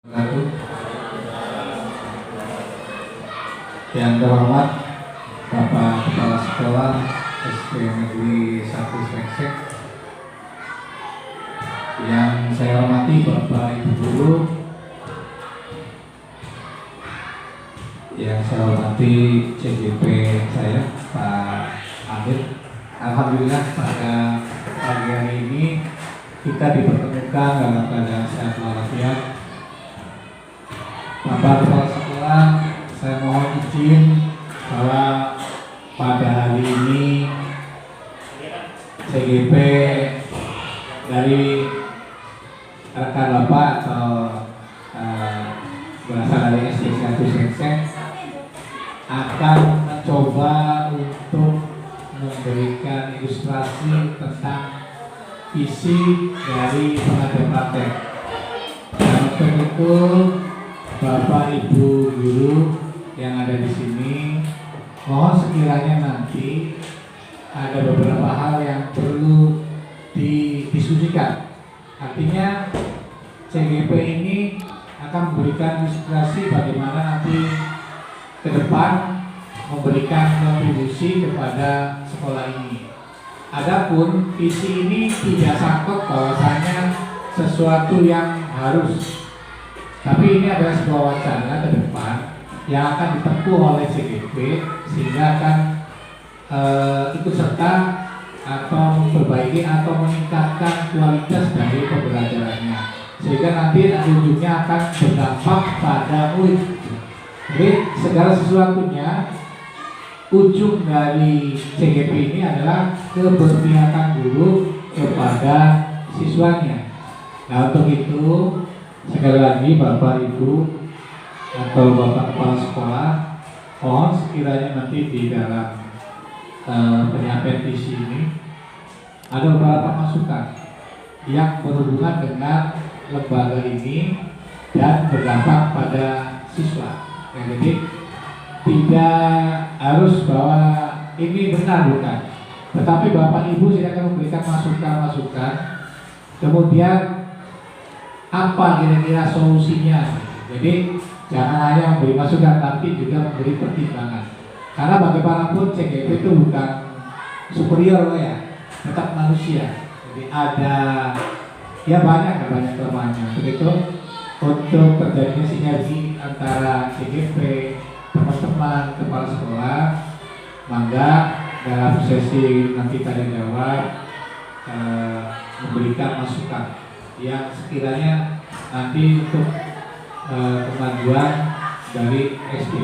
Lalu, yang terhormat Bapak Kepala Sekolah SD Negeri 1 Srengsek, yang saya hormati Bapak Ibu Guru, yang saya hormati CGP saya Pak Amir. Alhamdulillah pada pagi hari ini kita dipertemukan dalam keadaan sehat walafiat. Bapak Kepala Sekolah, saya mohon izin bahwa pada hari ini CGP dari rekan Bapak atau berasal dari SD 1 Srengsek akan mencoba untuk memberikan ilustrasi tentang visi dari pengajar praktek. Dan untuk itu Bapak Ibu Guru yang ada di sini, mohon sekiranya nanti ada beberapa hal yang perlu didiskusikan. Artinya CGP ini akan memberikan ilustrasi bagaimana nanti ke depan memberikan kontribusi kepada sekolah ini. Adapun visi ini tidak sangkut bahwasanya sesuatu yang harus, tapi ini adalah sebuah wacana ke depan yang akan ditempuh oleh CGP sehingga akan ikut serta atau memperbaiki atau meningkatkan kualitas dari pembelajarannya, sehingga nanti ujungnya akan berdampak pada murid. Jadi segala sesuatunya, ujung dari CGP ini adalah keberpihakan guru kepada siswanya. Nah, untuk itu sekali lagi Bapak Ibu atau Bapak Kepala Sekolah, mohon sekiranya nanti di dalam penyampaian visi ini ada beberapa masukan yang berhubungan dengan lembaga ini dan berdampak pada siswa. Ya, jadi tidak harus bahwa ini benar bukan, tetapi Bapak Ibu silakan memberikan masukan-masukan, kemudian apa kira-kira solusinya. Jadi jangan hanya memberi masukan tapi juga memberi pertimbangan, karena bagaimanapun CGP itu bukan superior ya, tetap manusia. Jadi ada ya banyak kelemahannya. Begitu untuk terjadinya sinergi antara CGP, teman-teman kepala sekolah, mangga dalam sesi nanti tanya jawab memberikan masukan yang sekiranya nanti untuk kemajuan dari SD.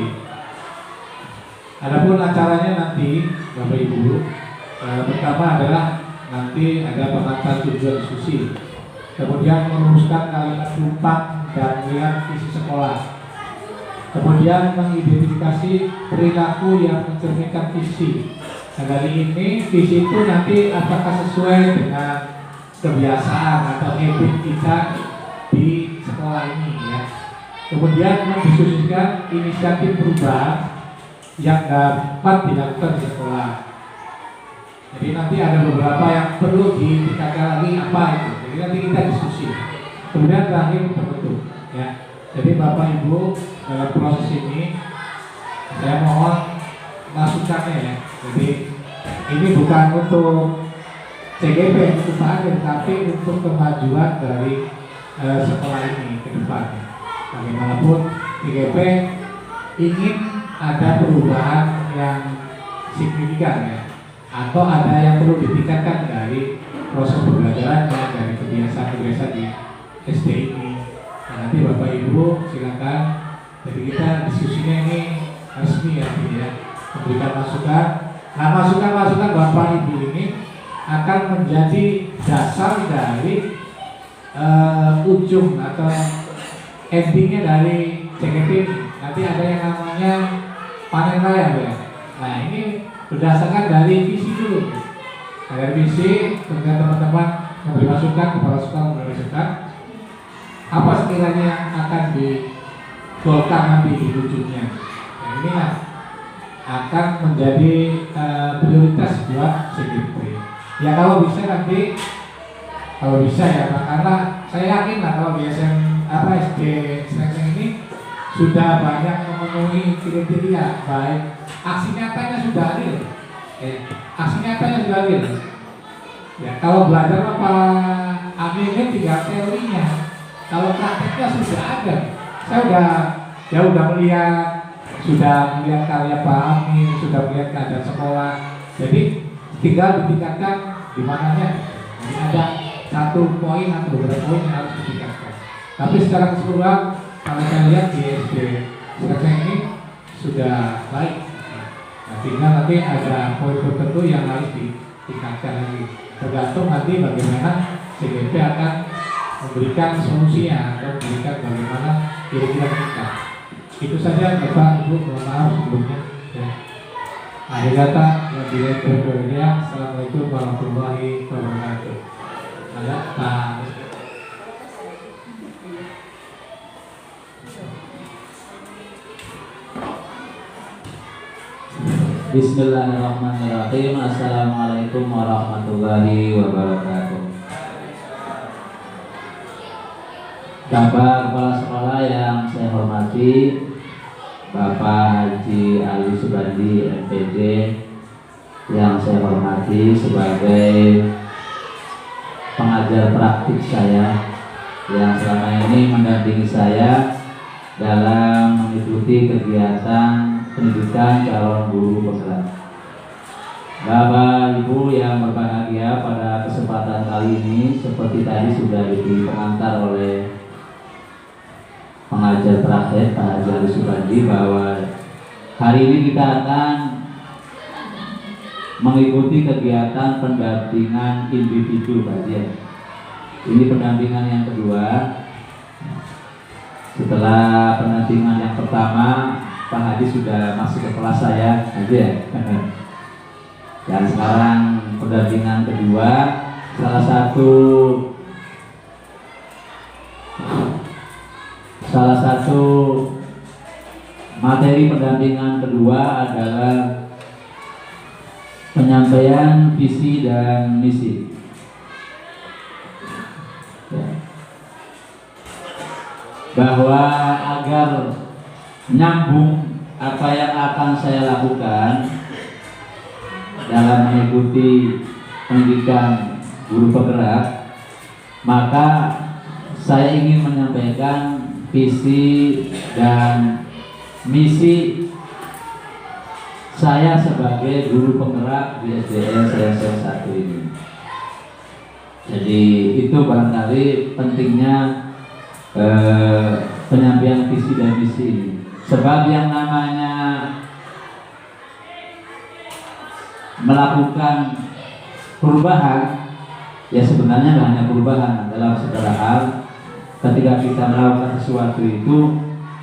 Adapun acaranya nanti Bapak Ibu, pertama adalah nanti ada pematang tujuan diskusi, kemudian merumuskan kalimat tumpang dan melihat visi sekolah, kemudian mengidentifikasi perilaku yang mencerminkan visi. Dan dari ini visi itu nanti apakah sesuai dengan kebiasaan atau habit kita di sekolah ini ya. Kemudian mendiskusikan inisiatif perubahan yang dapat dilakukan di sekolah. Jadi nanti ada beberapa yang perlu ditingkatkan lagi apa itu. Jadi nanti kita diskusi. Kemudian terakhir terbentuk ya. Jadi Bapak Ibu dalam proses ini saya mohon masukannya ya. Jadi ini bukan untuk CGP untuk hadir, tapi untuk kemajuan dari sekolah ini ke depannya. Bagaimanapun CGP ingin ada perubahan yang signifikan ya, atau ada yang perlu ditingkatkan dari proses pembelajarannya, dari kebiasaan-kebiasaan di SD ini. Nah, nanti Bapak Ibu silakan. Jadi kita diskusinya ini resmi ya, memberikan masukan. Nah, masukan-masukan Bapak Ibu ini akan menjadi dasar dari ujung atau endingnya dari CGP ini. Nanti ada yang namanya panen raya ya. Nah, ini berdasarkan dari visi dulu. Nah, dari visi, kemudian teman-teman memberi masukan, kepala sekolah memberi masukan apa sekiranya yang akan digolkan nanti di ujungnya. Nah, ini akan menjadi prioritas buat CGP. Ya kalau bisa nanti, kalau bisa ya, karena saya yakin lah kalau di SD Srengseng ini sudah banyak memenuhi kriteria, baik aksi nyatanya sudah real, aksi nyatanya sudah real. Ya, kalau belajar apa Amin tinggal teorinya, kalau prakteknya sudah ada. Saya udah melihat, karya Pak Amin, sudah melihat keadaan sekolah. Jadi tinggal ditingkatkan di mananya. Jadi ada satu poin atau beberapa poin yang harus ditingkatkan. Tapi secara keseluruhan kalau saya lihat di SD Srengseng ini sudah baik. Nah, tinggal nanti ada poin-poin tertentu yang harus ditingkatkan lagi. Tergantung nanti bagaimana CGP akan memberikan solusinya atau memberikan bagaimana kira-kira kita. Itu saja Bapak Ibu, mohon maaf sebelumnya. Ya. Akhir kata, Assalamualaikum warahmatullahi wabarakatuh. Ada Pak. Bismillahirrahmanirrahim. Assalamualaikum warahmatullahi wabarakatuh. Bapak Kepala Sekolah yang saya hormati, Bapak Haji Ali Subandi MPD yang saya hormati sebagai pengajar praktik saya yang selama ini mendampingi saya dalam mengikuti kegiatan pendidikan calon guru penggerak. Bapak Ibu yang berbahagia, pada kesempatan kali ini seperti tadi sudah diberi pengantar oleh pengajar terakhir Pak Haji Ali Subandi bahwa hari ini kita akan mengikuti kegiatan pendampingan individu kajian. Ini pendampingan yang kedua. Setelah pendampingan yang pertama, Pak Haji sudah masuk ke kelas saya aja ya. Dan sekarang pendampingan kedua, salah satu materi pendampingan kedua adalah penyampaian visi dan misi. Ya. Bahwa agar nyambung apa yang akan saya lakukan dalam mengikuti pendidikan guru penggerak, maka saya ingin menyampaikan visi dan misi saya sebagai guru penggerak di SDN Srengseng 1 ini. Jadi itu barangkali pentingnya penyampaian visi dan misi ini. Sebab yang namanya melakukan perubahan, ya sebenarnya tidak hanya perubahan dalam segala hal. Ketika kita melakukan sesuatu itu,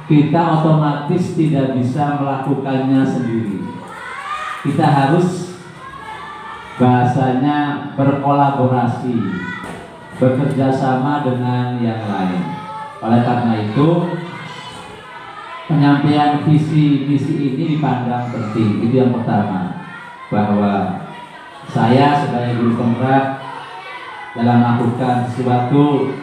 kita otomatis tidak bisa melakukannya sendiri. Kita harus bahasanya berkolaborasi, bekerja sama dengan yang lain. Oleh karena itu, penyampaian visi misi ini dipandang penting. Itu yang pertama, bahwa saya sebagai guru penggerak dalam melakukan sesuatu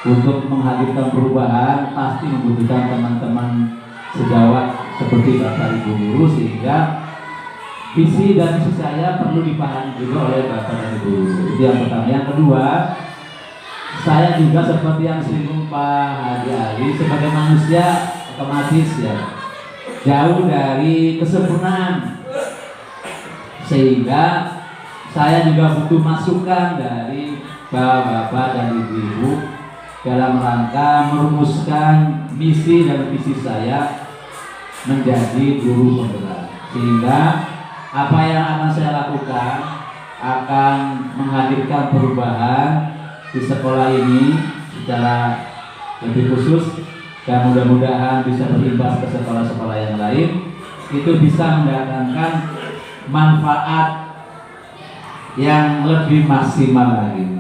untuk menghadirkan perubahan pasti membutuhkan teman-teman sejawat seperti Bapak Ibu guru, sehingga visi dan misi saya perlu dipahami juga oleh Bapak dan Ibu guru. Itu yang pertama. Yang kedua, saya juga seperti yang disinggung Pak Haji Ali, sebagai manusia otomatis ya jauh dari kesempurnaan, sehingga saya juga butuh masukan dari Bapak dan Ibu-ibu dalam rangka merumuskan misi dan visi saya menjadi guru penggerak, sehingga apa yang akan saya lakukan akan menghadirkan perubahan di sekolah ini secara lebih khusus, dan mudah-mudahan bisa berimbas ke sekolah-sekolah yang lain. Itu bisa mendatangkan manfaat yang lebih maksimal lagi.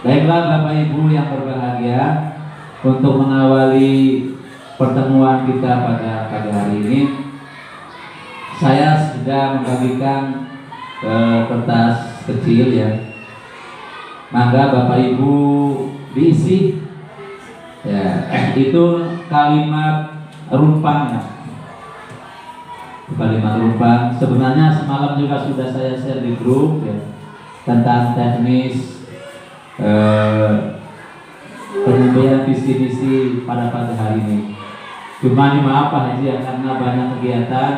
Baiklah Bapak Ibu yang berbahagia, untuk mengawali pertemuan kita pada pagi hari ini, saya sudah membagikan kertas kecil ya. Maka Bapak Ibu diisi ya. itu kalimat rumpang ya. Kalimat rumpang sebenarnya semalam juga sudah saya share di grup ya, tentang teknis penyampaian visi-visi pada pagi hari ini. Cuma maaf Pak Haji ya, karena banyak kegiatan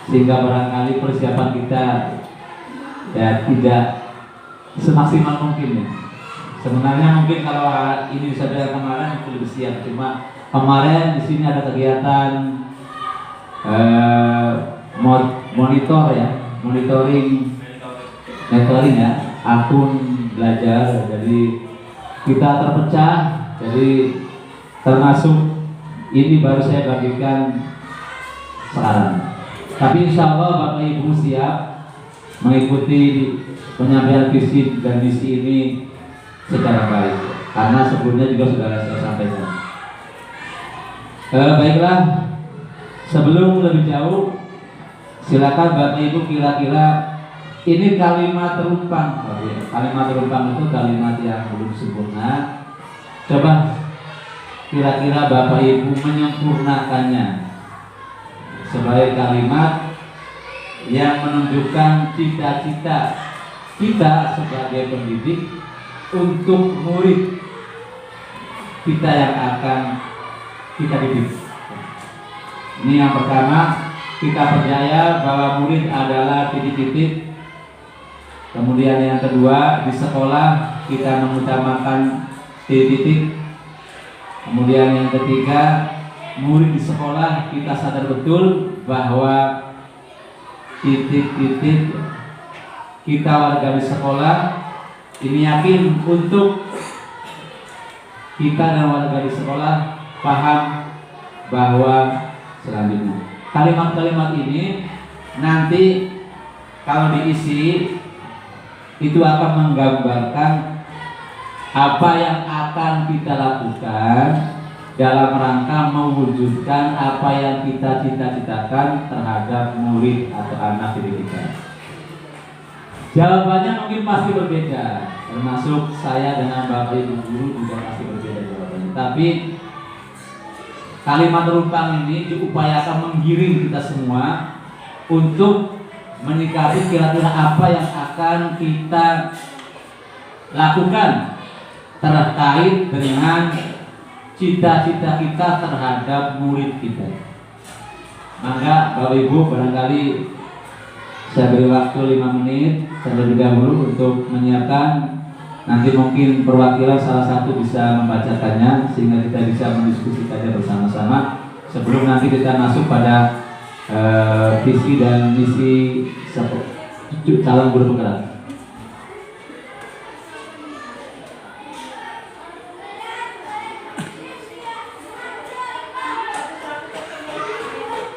sehingga barangkali persiapan kita ya tidak semaksimal mungkin ya. Sebenarnya mungkin kalau ini bisa dari kemarin mungkin lebih siap, cuma kemarin di sini ada kegiatan monitor ya, monitoring ya, akun belajar. Jadi kita terpecah, jadi termasuk ini baru saya bagikan sekarang. Tapi insya Allah Bapak Ibu siap mengikuti penyampaian visi dan misi ini secara baik, karena sebelumnya juga sudah saya sampaikan. Baiklah, sebelum lebih jauh, silakan Bapak Ibu kira-kira ini kalimat terumpang. Kalimat terumpang itu kalimat yang belum sempurna. Coba kira-kira Bapak Ibu menyempurnakannya sebagai kalimat yang menunjukkan cita-cita kita sebagai pendidik untuk murid kita yang akan kita didik. Ini yang pertama, kita percaya bahwa murid adalah titik-titik. Kemudian yang kedua, di sekolah kita mengutamakan titik-titik. Kemudian yang ketiga, murid di sekolah kita sadar betul bahwa titik-titik kita warga di sekolah ini yakin untuk kita dan warga di sekolah paham bahwa selanjutnya kalimat-kalimat ini nanti kalau diisi itu akan menggambarkan apa yang akan kita lakukan dalam rangka mewujudkan apa yang kita cita-citakan terhadap murid atau anak didik kita. Jawabannya mungkin pasti berbeda, termasuk saya dengan Bapak Ibu guru juga pasti berbeda jawabannya. Tapi kalimat rumpang ini diupayakan menggiring kita semua untuk menyikapi kira-kira apa yang akan kita lakukan terkait dengan cita-cita kita terhadap murid kita. Maka Bapak Ibu barangkali saya beri waktu 5 menit terlebih dahulu untuk menyiapkan. Nanti mungkin perwakilan salah satu bisa membacakannya sehingga kita bisa mendiskusikannya bersama-sama sebelum nanti kita masuk pada visi dan misi calon guru penggerak.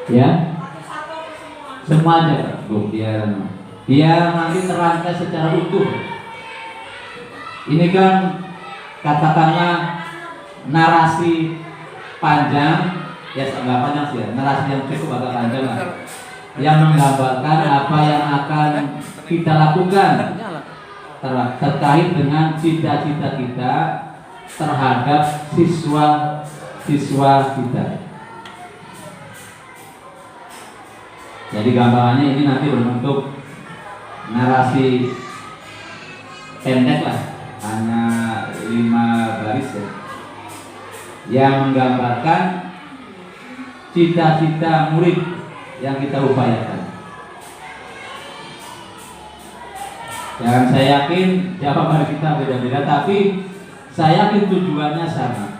Ya, semuanya Bu, biar nanti terangkai secara utuh. Ini kan katakanlah narasi panjang, ya nggak panjang sih ya, narasi yang cukup agak panjang lah, yang menggambarkan apa yang akan kita lakukan terkait dengan cita-cita kita terhadap siswa kita. Jadi gambarannya ini nanti berbentuk narasi pendek lah, hanya 5 baris ya, yang menggambarkan cita-cita murid yang kita upayakan. Dan saya yakin jawaban kita beda-beda, tapi saya yakin tujuannya sama.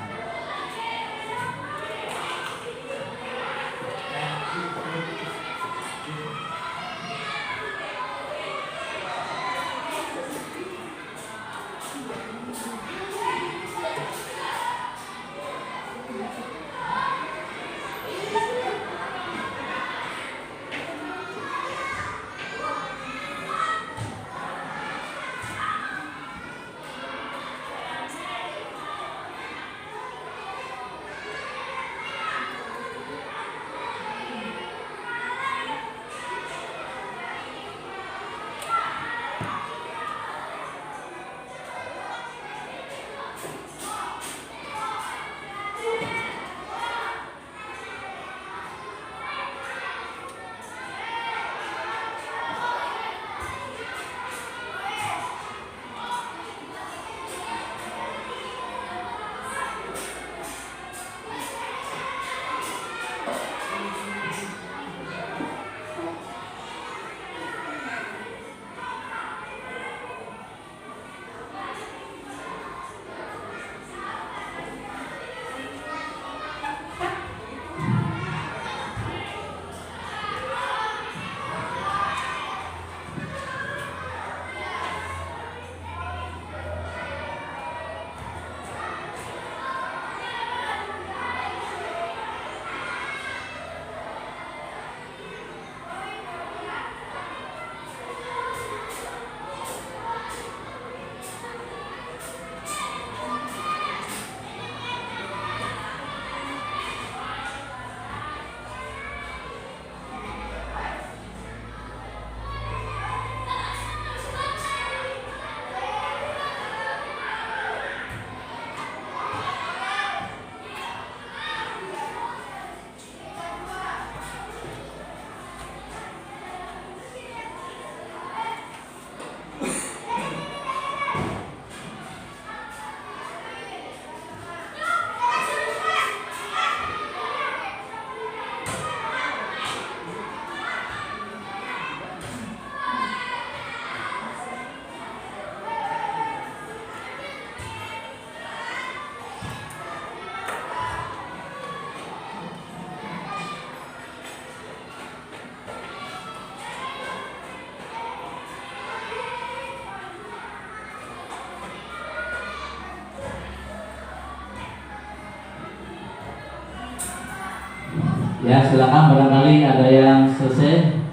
Ya, silakan barangkali ada yang selesai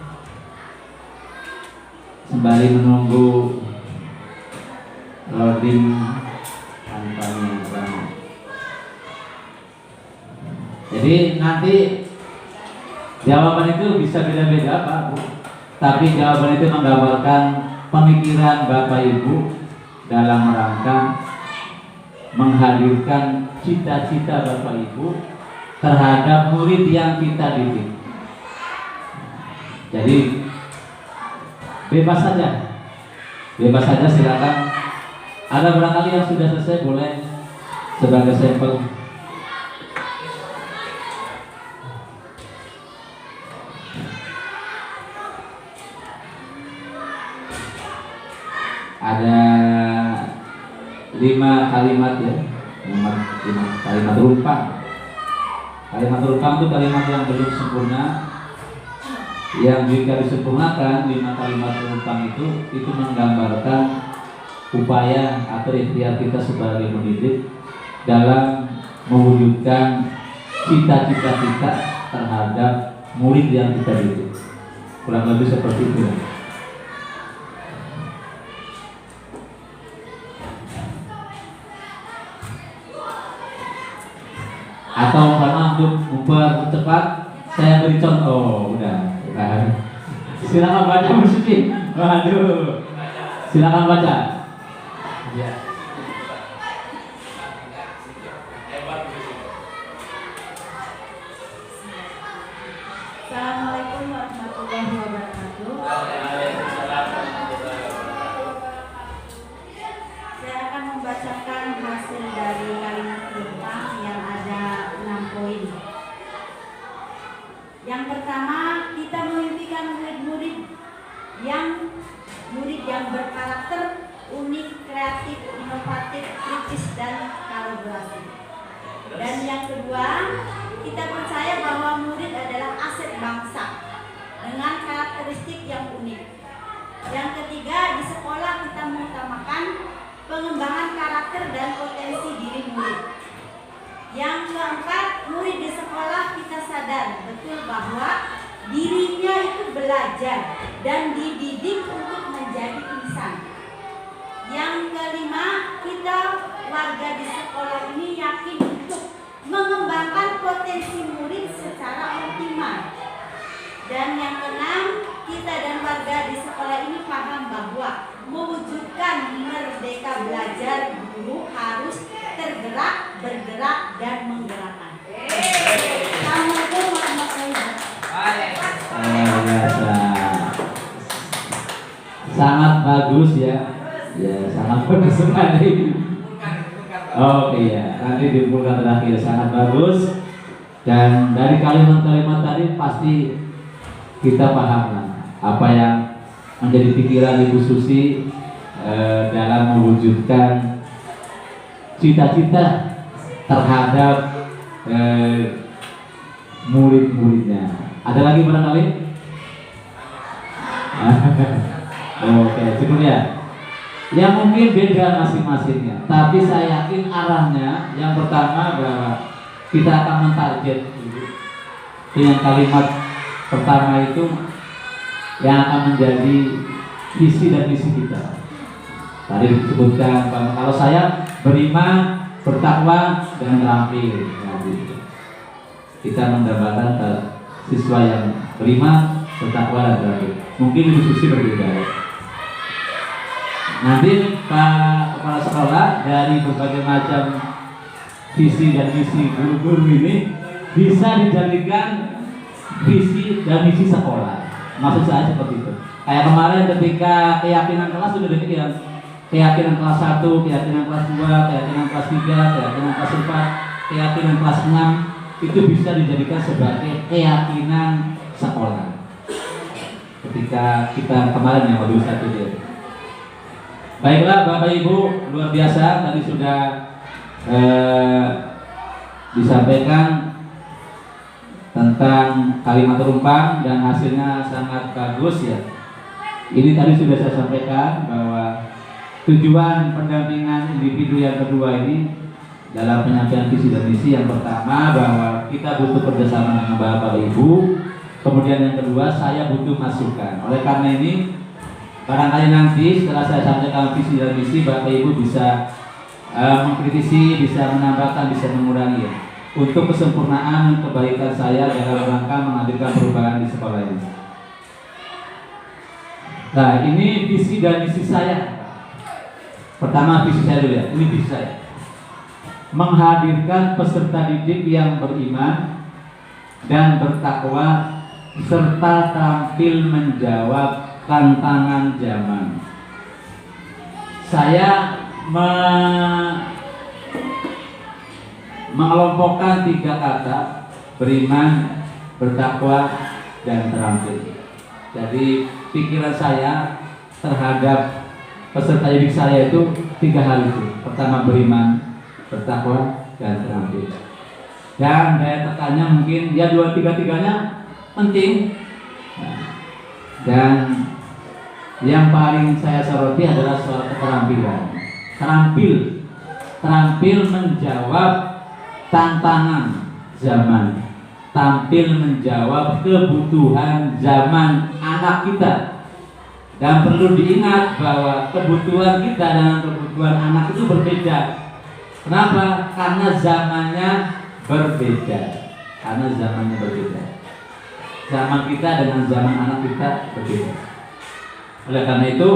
sembari menunggu loading kampanye. Jadi nanti jawaban itu bisa beda-beda Pak Bu, tapi jawaban itu menggambarkan pemikiran Bapak Ibu dalam rangka menghadirkan cita-cita Bapak Ibu terhadap murid yang kita didik. Jadi bebas saja silakan. Ada barangkali yang sudah selesai boleh sebagai sampel. Ada 5 kalimat ya, 5 kalimat rumpang. Kalimat rumpang itu kalimat yang belum sempurna, yang jika disempurnakan 5 kalimat rumpang itu menggambarkan upaya atau ikhtiar kita sebagai pendidik dalam mewujudkan cita-cita kita terhadap murid yang kita didik. Kurang lebih seperti itu. Atau karena untuk mempercepat saya beri contoh. Udah. Silakan baca Bu Suci. Waduh. Silakan baca. Ya. Assalamualaikum warahmatullahi wabarakatuh. Saya akan membacakan hasil dari kalimat rumpang yang ada 6 poin. Yang pertama, kita memimpikan murid yang berkarakter unik, kreatif, inovatif, kritis, dan kolaborasi. Dan yang kedua, kita percaya bahwa murid adalah aset bangsa dengan karakteristik yang unik. Yang ketiga, di sekolah kita mengutamakan pengembangan karakter dan potensi diri murid. Yang keempat, murid di sekolah kita sadar betul bahwa dirinya itu belajar dan dididik untuk menjadi insan. Yang kelima, kita warga di sekolah ini yakin untuk mengembangkan potensi murid secara optimal. Dan yang keenam, kita dan warga di sekolah ini paham bahwa mewujudkan merdeka belajar guru harus tergerak, bergerak, dan menggerakkan. Assalamualaikum warahmatullahi wabarakatuh. Sangat bagus ya. Ya, sangat bagus sekali. Oke ya, nanti dipulkan terakhir sangat bagus. Dan dari kalimat-kalimat tadi pasti kita paham lah apa yang menjadi pikiran Ibu Susi dalam mewujudkan cita-cita terhadap murid-muridnya. Ada lagi barangkali? Oke, cukup ya. Yang mungkin beda masing-masingnya, tapi saya yakin arahnya yang pertama bahwa kita akan mentarget dengan kalimat pertama itu yang akan menjadi visi dan misi kita. Tadi disebutkan kalau saya beriman, bertakwa, dan terampil. Kita mendapatkan siswa yang beriman, bertakwa, dan terampil. Mungkin Ibu Susi berbeda. Nanti Pak Kepala Sekolah dari berbagai macam visi dan misi guru-guru ini bisa dijadikan visi dan misi sekolah. Maksud saya seperti itu. Kayak kemarin ketika keyakinan kelas sudah demikian. Keyakinan kelas 1, keyakinan kelas 2, keyakinan kelas 3, keyakinan kelas 4, keyakinan kelas 6 itu bisa dijadikan sebagai keyakinan sekolah. Ketika kita kemarin yang modul 1 dia. Baiklah Bapak Ibu, luar biasa tadi sudah disampaikan tentang kalimat rumpang dan hasilnya sangat bagus ya. Ini tadi sudah saya sampaikan bahwa tujuan pendampingan individu yang kedua ini dalam penyampaian visi dan misi. Yang pertama bahwa kita butuh kerjasama dengan Bapak Ibu. Kemudian yang kedua, saya butuh masukan. Oleh karena ini, barangkali nanti setelah saya sampaikan visi dan misi, Bapak Ibu bisa mengkritisi, bisa menambahkan, bisa mengurangi ya, untuk kesempurnaan kebaikan saya dalam rangka menghadirkan perubahan di sekolah ini. Nah, ini visi dan misi saya. Pertama visi saya dulu ya, ini visi saya. Menghadirkan peserta didik yang beriman dan bertakwa serta tampil menjawab tantangan zaman. Saya mengelompokkan 3 kata: beriman, bertakwa, dan terampil. Jadi pikiran saya terhadap peserta didik saya itu 3 hal itu. Pertama beriman, bertakwa, dan terampil. Dan daya tekannya mungkin ya 2-3-tiganya penting. Dan yang paling saya soroti adalah soal keterampilan. Terampil menjawab tantangan zaman, tampil menjawab kebutuhan zaman anak kita. Dan perlu diingat bahwa kebutuhan kita dan kebutuhan anak itu berbeda. Kenapa? Karena zamannya berbeda. Zaman kita dengan zaman anak kita berbeda. Oleh karena itu,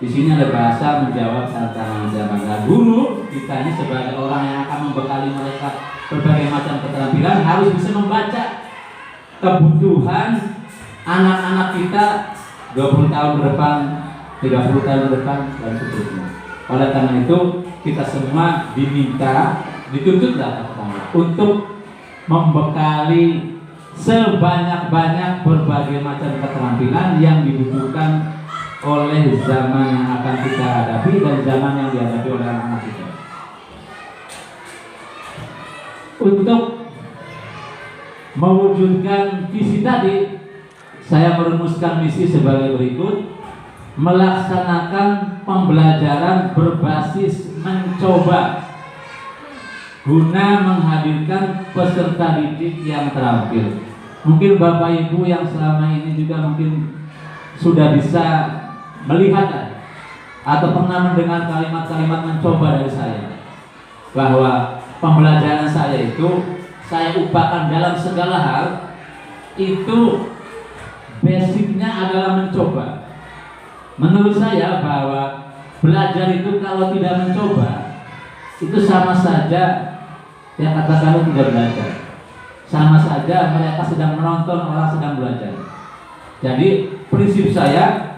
di sini ada bahasa menjawab tantangan zaman. Nah, guru kita ini sebagai orang yang akan membekali mereka berbagai macam keterampilan harus bisa membaca kebutuhan anak-anak kita 20 tahun ke depan, 30 tahun ke depan, dan seterusnya. Oleh karena itu, kita semua diminta, dituntutlah untuk membekali sebanyak-banyak berbagai macam keterampilan yang dibutuhkan oleh zaman yang akan kita hadapi dan zaman yang dihadapi oleh anak-anak kita. Untuk mewujudkan visi tadi, saya merumuskan misi sebagai berikut: melaksanakan pembelajaran berbasis mencoba guna menghadirkan peserta didik yang terampil. Mungkin Bapak Ibu yang selama ini juga mungkin sudah bisa melihat atau pernah mendengar kalimat-kalimat mencoba dari saya, bahwa pembelajaran saya itu saya upakan dalam segala hal itu basicnya adalah mencoba. Menurut saya bahwa belajar itu kalau tidak mencoba itu sama saja yang katakan tidak belajar. Sama saja mereka sedang menonton orang sedang belajar. Jadi prinsip saya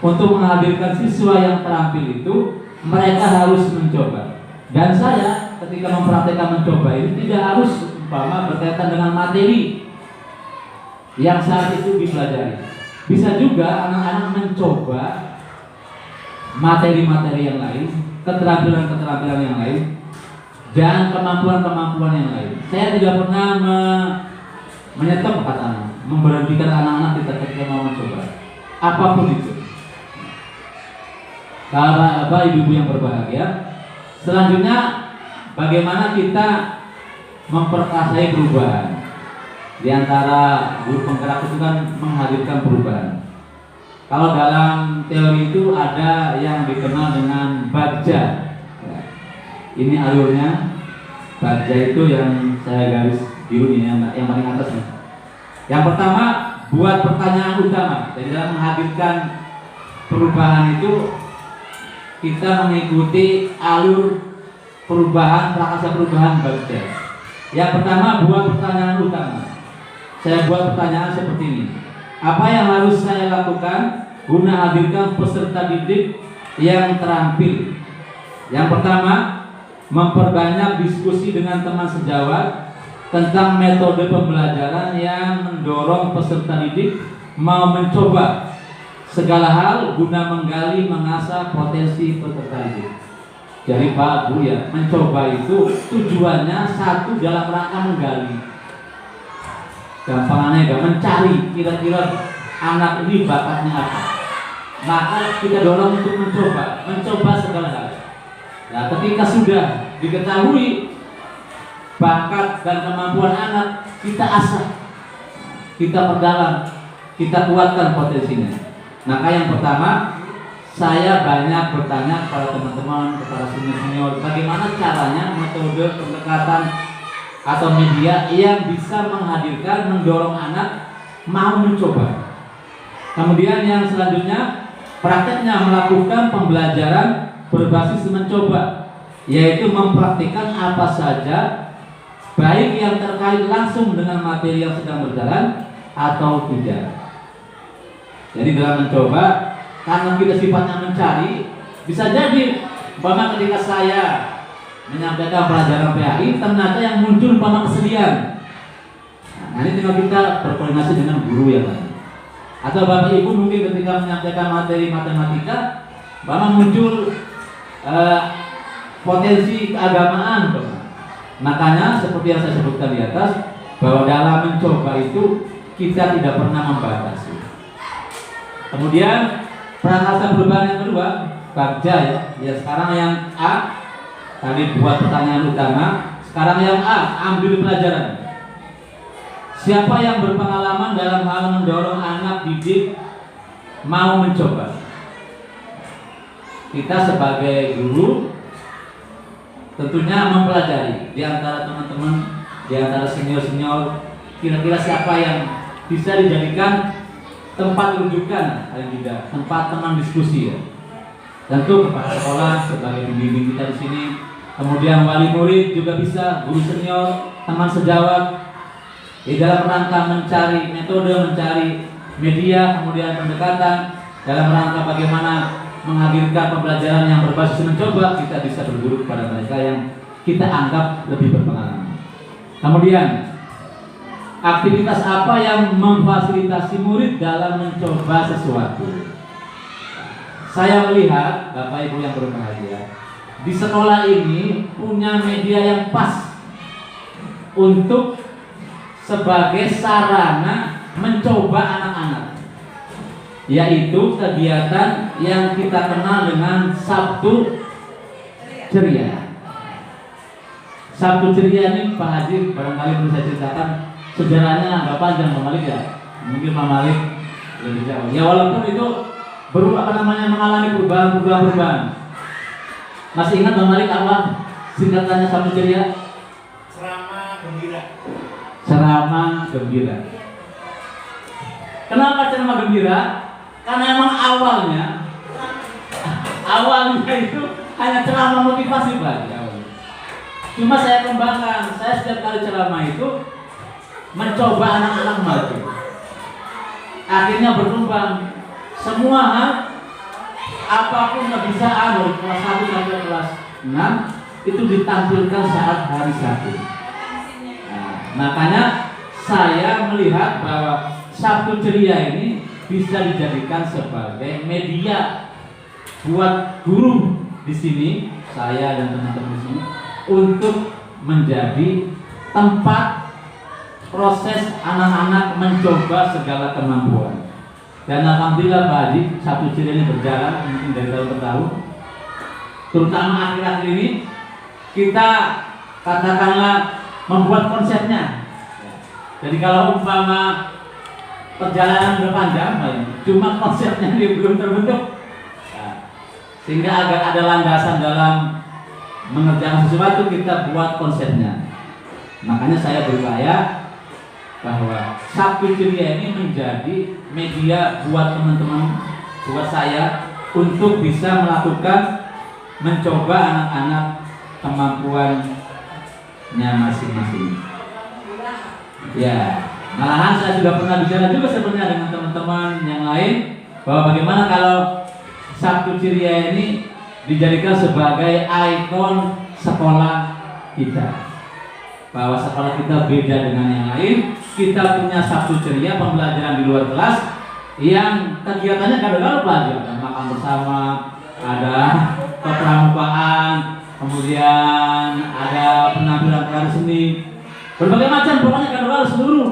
untuk menghadirkan siswa yang terampil itu mereka harus mencoba. Dan saya ketika mempraktikkan mencoba ini tidak harus berkaitan dengan materi yang saat itu dipelajari. Bisa juga anak-anak mencoba materi-materi yang lain, keterampilan-keterampilan yang lain, dan kemampuan-kemampuan yang lain. Saya tidak pernah menyetop memberhentikan anak-anak ketika mau mencoba apapun itu. Kalau Bapak Ibu yang berbahagia, selanjutnya bagaimana kita memperkasai perubahan. Di antara guru penggerak itu kan menghadirkan perubahan. Kalau dalam teori itu ada yang dikenal dengan bagja. Ini alurnya. Bagja itu yang saya garis biru ini yang paling atas nih. Yang pertama, buat pertanyaan utama. Jadi dalam menghadirkan perubahan itu kita mengikuti alur perubahan, prakasa perubahan bagja. Yang pertama, buat pertanyaan utama. Saya buat pertanyaan seperti ini: apa yang harus saya lakukan guna hadirkan peserta didik yang terampil? Yang pertama, memperbanyak diskusi dengan teman sejawat tentang metode pembelajaran yang mendorong peserta didik mau mencoba segala hal guna menggali mengasah potensi peserta didik. Jadi Pak Bu ya, mencoba itu tujuannya satu dalam rangka menggali. Gampangannya mencari kira-kira anak ini bakatnya apa. Maka kita dorong untuk mencoba segala hal. Nah, ketika sudah diketahui bakat dan kemampuan anak kita asah, kita perdalam, kita kuatkan potensinya. Maka yang pertama, saya banyak bertanya kepada teman-teman, kepada senior-senior, bagaimana caranya metode pendekatan atau media yang bisa menghadirkan, mendorong anak mau mencoba. Kemudian yang selanjutnya, prakteknya melakukan pembelajaran berbasis mencoba, yaitu mempraktikkan apa saja, baik yang terkait langsung dengan materi yang sedang berjalan atau tidak. Jadi dalam mencoba, karena kita sifatnya mencari, bisa jadi bahwa ketika saya menyampaikan pelajaran PAI, ternyata yang muncul umpama kesedihan. Nah, ini tinggal kita berkoordinasi dengan guru yang lain. Atau Bapak Ibu mungkin ketika menyampaikan materi matematika, bahwa muncul potensi keagamaan. Makanya seperti yang saya sebutkan di atas, bahwa dalam mencoba itu kita tidak pernah membatasi. Kemudian prakasa perubahan yang kedua, Bagja ya sekarang yang A tadi buat pertanyaan utama, sekarang yang A ambil pelajaran. Siapa yang berpengalaman dalam hal mendorong anak didik mau mencoba? Kita sebagai guru tentunya mempelajari di antara teman-teman, di antara senior-senior, kira-kira siapa yang bisa dijadikan tempat rujukan, paling tidak tempat teman diskusi ya. Tentu kepala sekolah sebagai pembimbing kita di sini, kemudian wali murid juga bisa, guru senior, teman sejawat, di dalam rangka mencari metode, mencari media, kemudian pendekatan dalam rangka bagaimana menghadirkan pembelajaran yang berbasis mencoba, kita bisa berguru kepada mereka yang kita anggap lebih berpengalaman. Kemudian aktivitas apa yang memfasilitasi murid dalam mencoba sesuatu? Saya melihat Bapak Ibu yang berbahagia, di sekolah ini punya media yang pas untuk sebagai sarana mencoba anak-anak, yaitu kegiatan yang kita kenal dengan Sabtu Ceria. Sabtu Ceria ini Pak Haji barangkali perlu saya ceritakan sejarahnya agak panjang Pak Malik ya, mungkin Pak Malik lebih jauh. Ya walaupun itu mengalami perubahan. Masih ingat Pak Malik apa singkatannya Sabtu Ceria? Ceramah gembira. Kenapa ceramah gembira? Karena emang awalnya itu hanya ceramah motivasi Pak. Cuma saya kembangkan, saya setiap kali ceramah itu mencoba anak-anak maju. Akhirnya berkembang semua hal, apapun kebiasaan dari kelas 1 sampai kelas 6 itu ditampilkan saat hari Sabtu. Makanya saya melihat bahwa Sabtu Ceria ini bisa dijadikan sebagai media buat guru di sini, saya dan teman-teman di sini, untuk menjadi tempat proses anak-anak mencoba segala kemampuan. Dan alhamdulillah Pak Haji, Sabtu Ceria ini berjalan mungkin dari tahun ke tahun. Terutama akhir-akhir ini kita katakanlah membuat konsepnya. Jadi kalau umpama perjalanan berpanjang, cuma konsepnya ini belum terbentuk, sehingga agar ada landasan dalam mengerjakan sesuatu, kita buat konsepnya. Makanya saya berupaya bahwa Sabtu Ceria ini menjadi media buat teman-teman, buat saya untuk bisa melakukan mencoba anak-anak kemampuan masing-masing. Ya, malahan saya sudah pernah bicara juga sebenarnya dengan teman-teman yang lain bahwa bagaimana kalau Sabtu Ceria ini dijadikan sebagai ikon sekolah kita. Bahwa sekolah kita beda dengan yang lain. Kita punya Sabtu Ceria, pembelajaran di luar kelas yang kegiatannya kadang-kadang belajar, ada makan bersama, ada kepramukaan, kemudian ada penampilan karya seni, berbagai macam, pokoknya kadang-kadang seluruh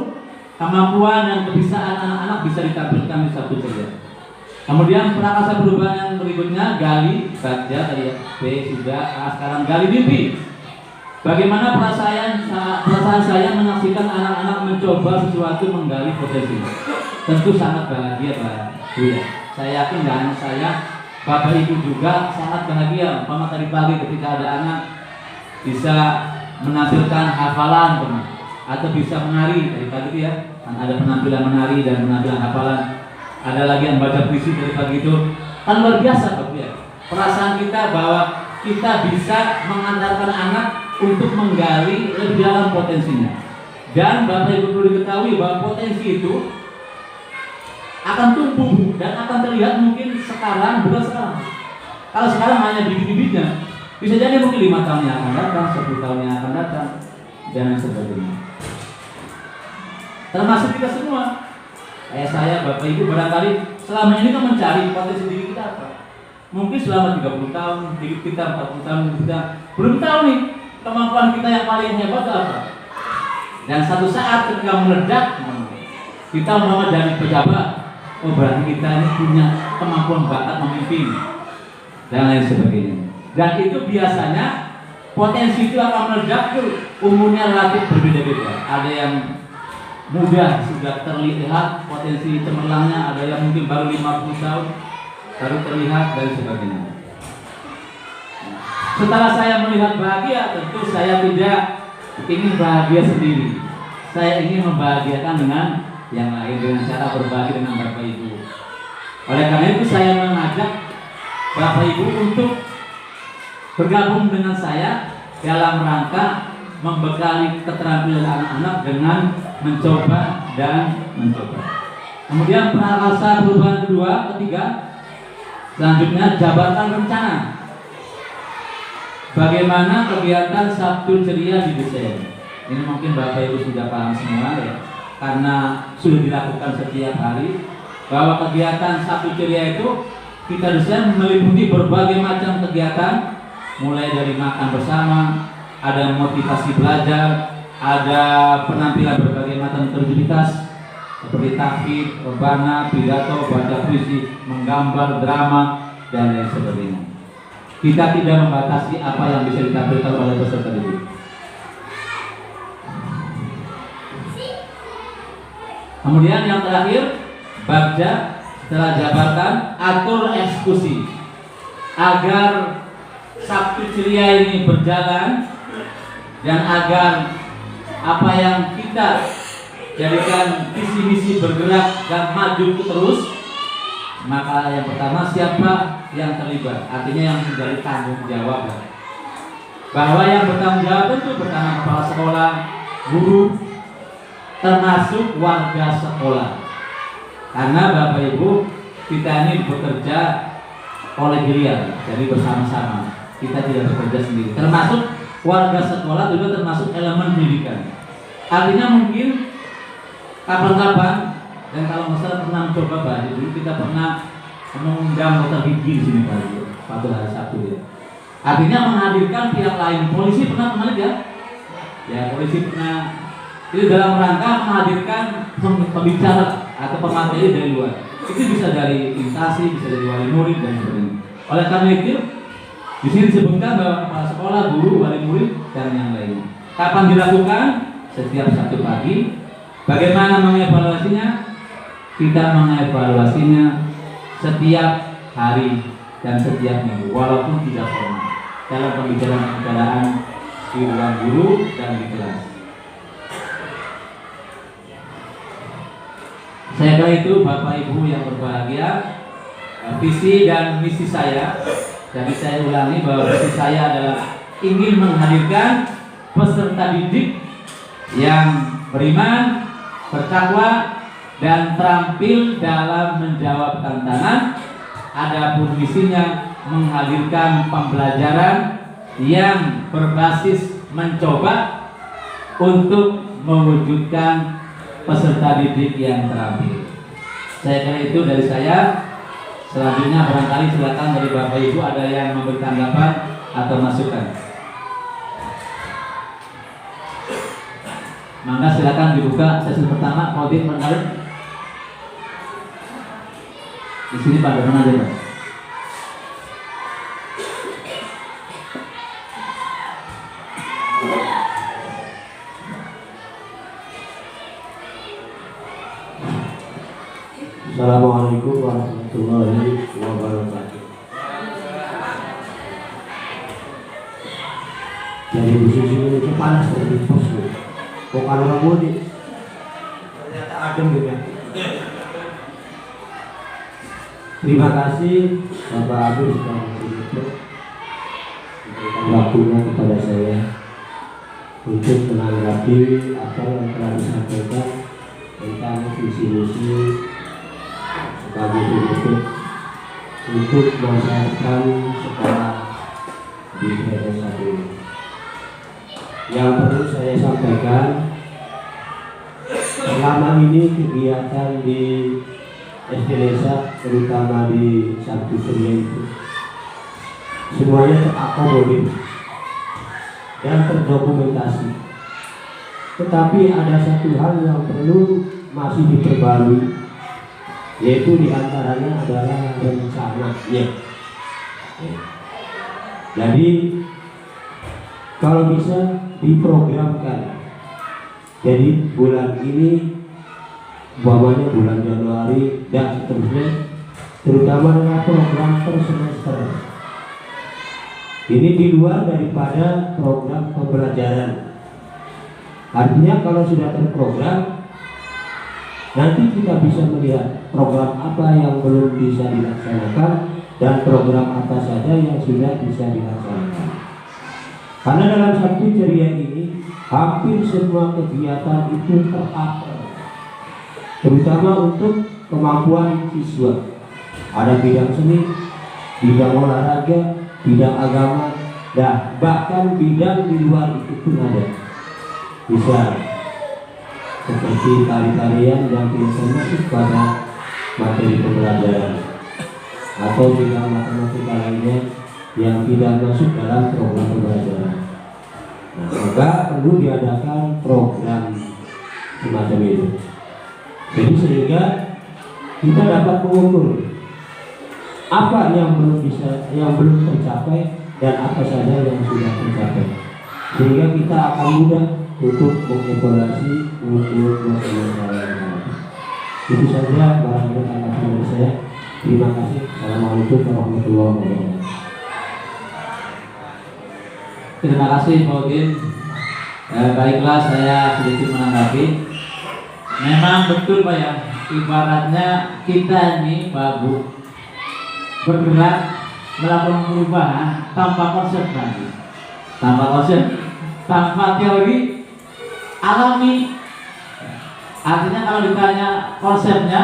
kemampuan dan kebiasaan anak-anak bisa ditampilkan di Sabtu Ceria. Kemudian prakasa perubahan yang berikutnya, gali, Bagja tadi ya, B sudah, sekarang gali mimpi. Bagaimana perasaan saya menyaksikan anak-anak mencoba sesuatu menggali potensi? Tentu sangat bahagia Pak Bu ya. Saya yakin dan saya, Bapak Ibu juga sangat bahagia. Umpama tadi pagi ketika ada anak bisa menampilkan hafalan atau bisa menari dari pagi ya, kan ada penampilan menari dan penampilan hafalan. Ada lagi yang baca puisi dari pagi itu, kan luar biasa Bapak ya. Perasaan kita bahwa kita bisa mengantarkan anak untuk menggali lebih dalam potensinya. Dan Bapak Ibu perlu diketahui bahwa potensi itu akan tumbuh dan akan terlihat mungkin sekarang, bukan sekarang. Kalau sekarang hanya bibit-bibitnya, bisa jadi mungkin 5 tahun yang akan datang, 10 tahun yang akan datang, dan lain sebagainya. Termasuk kita semua. Kayak saya, Bapak Ibu barangkali selama ini kan mencari potensi diri kita apa? Mungkin selama 30 tahun, hidup kita 40 tahun, kita belum tahu nih kemampuan kita yang paling hebat apa. Dan satu saat ketika meledak, kita mau jadi pejabat, oh berarti kita ini punya kemampuan bakat memimpin dan lain sebagainya. Dan itu biasanya potensi itu akan meledak tuh umurnya relatif berbeda-beda. Ada yang muda sudah terlihat potensi cemerlangnya, ada yang mungkin baru 50 tahun baru terlihat dan sebagainya. Setelah saya melihat bahagia, tentu saya tidak ingin bahagia sendiri. Saya ingin membahagiakan dengan yang lain dengan cara berbagi dengan Bapak Ibu. Oleh karena itu saya mengajak Bapak Ibu untuk bergabung dengan saya dalam rangka membekali keterampilan anak-anak dengan mencoba dan mencoba. Kemudian prakarsa perubahan ketiga, selanjutnya jabatan rencana. Bagaimana kegiatan Sabtu Ceria didesain? Ini mungkin Bapak Ibu sudah paham semua ya, karena sudah dilakukan setiap hari. Bahwa kegiatan Sabtu Ceria itu kita desain meliputi berbagai macam kegiatan, mulai dari makan bersama, ada motivasi belajar, ada penampilan berbagai macam aktivitas seperti tahfidz, rebana, pidato, baca puisi, menggambar, drama, dan lain sebagainya. Kita tidak membatasi apa yang bisa ditampilkan oleh peserta didik. Kemudian yang terakhir, bagja. Setelah jabatan, atur eksekusi agar Sabtu Ceria ini berjalan dan agar apa yang kita jadikan visi misi bergerak dan maju terus. Maka yang pertama, siapa yang terlibat? Artinya yang menjadi tanggung jawab. Bahwa yang bertanggung jawab itu pertama kepala sekolah, guru, termasuk warga sekolah. Karena Bapak Ibu, kita ini bekerja kolegial, jadi bersama-sama. Kita tidak bekerja sendiri. Termasuk warga sekolah juga termasuk elemen pendidikan. Artinya mungkin kapan-kapan, dan kalau misalnya pernah mencoba Pak, dulu kita pernah mengundang dokter gigi di sini Pak, pada hari Sabtu ya. Artinya menghadirkan pihak lain. Polisi pernah ya? Ya, polisi pernah. Itu dalam rangka menghadirkan pembicara atau pemateri dari luar. Itu bisa dari instansi, bisa dari wali murid dan sebagainya. Oleh karena itu, di sini disebutkan bahwa kepala sekolah, guru, wali murid dan yang lainnya. Kapan dilakukan? Setiap Sabtu pagi. Bagaimana mengevaluasinya? Kita mengevaluasinya setiap hari dan setiap minggu, walaupun tidak formal, dalam pembicaraan di ruang guru dan di kelas. Saya kira itu Bapak Ibu yang berbahagia, visi dan misi saya. Jadi saya ulangi bahwa visi saya adalah ingin menghadirkan peserta didik yang beriman, bertakwa, dan terampil dalam menjawab tantangan. Adapun misinya menghadirkan pembelajaran yang berbasis mencoba untuk mewujudkan peserta didik yang terampil. Saya kira itu dari saya. Selanjutnya barangkali silakan dari Bapak Ibu ada yang memberi tanggapan atau masukan. Maka silakan dibuka sesi pertama. Kodim barangkali. Di sini Pak, mana aja Pak? Assalamualaikum warahmatullahi wabarakatuh. Jadi Bu Susi itu panas dari pos. Kok kalau orang mudik ternyata adem gitu ya. Terima kasih Bapak Agus sudah memberikan waktunya kepada saya untuk menanggapi apa yang telah disampaikan tentang visi misi sebagai berikut untuk melaksanakan sekolah di daerah satu ini. Yang perlu saya sampaikan, selama ini kegiatan di SD Desa, terutama di Sabtu Ceria itu, semuanya terakomodir dan terdokumentasi. Tetapi ada satu hal yang perlu masih diperbarui, yaitu diantaranya adalah rencananya. Jadi kalau bisa diprogramkan. Jadi bulan ini, umpamanya bulan Januari dan seterusnya, terutama dengan program per semester. Ini di luar daripada program pembelajaran. Artinya kalau sudah terprogram, nanti kita bisa melihat program apa yang belum bisa dilaksanakan dan program apa saja yang sudah bisa dilaksanakan. Karena dalam Sabtu Ceria ini hampir semua kegiatan itu tercover, terutama untuk kemampuan siswa. Ada bidang seni, bidang olahraga, bidang agama, dan bahkan bidang di luar itu pun ada. Bisa seperti tari-tarian yang biasa masuk pada materi pembelajaran, atau bidang matematika lainnya yang tidak masuk dalam program pembelajaran. Nah, maka perlu diadakan program semacam itu. Jadi sehingga kita dapat mengukur apa yang belum tercapai dan apa saja yang sudah tercapai, sehingga kita akan mudah untuk mengevaluasi untuk masalah. Itu saja barangkali tanggapan dari saya. Terima kasih. Assalamualaikum warahmatullahi wabarakatuh. Terima kasih Pak Udin. Baiklah, saya sedikit menanggapi. Memang betul Pak ya, ibaratnya kita ini Pak Bu bergerak melakukan perubahan tanpa konsep lagi, tanpa konsep, tanpa teori, alami. Artinya kalau ditanya konsepnya,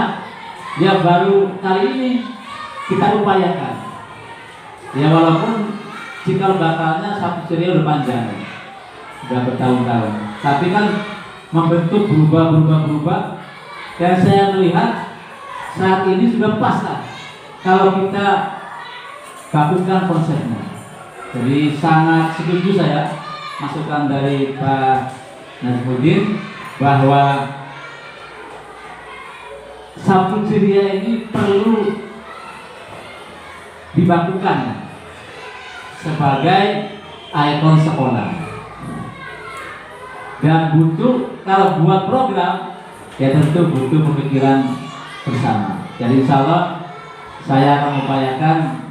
ya baru kali ini kita upayakan. Ya walaupun cikal bakalnya Sabtu Ceria udah panjang, udah bertahun-tahun, tapi kan membentuk berubah. Dan saya melihat saat ini sudah pas lah kalau kita bakukan konsepnya. Jadi sangat setuju saya masukan dari Pak Najmuddin bahwa Sabtu Ceria ini perlu dibakukan sebagai ikon sekolah, dan butuh, kalau buat program ya tentu butuh pemikiran bersama. Jadi insya Allah saya akan upayakan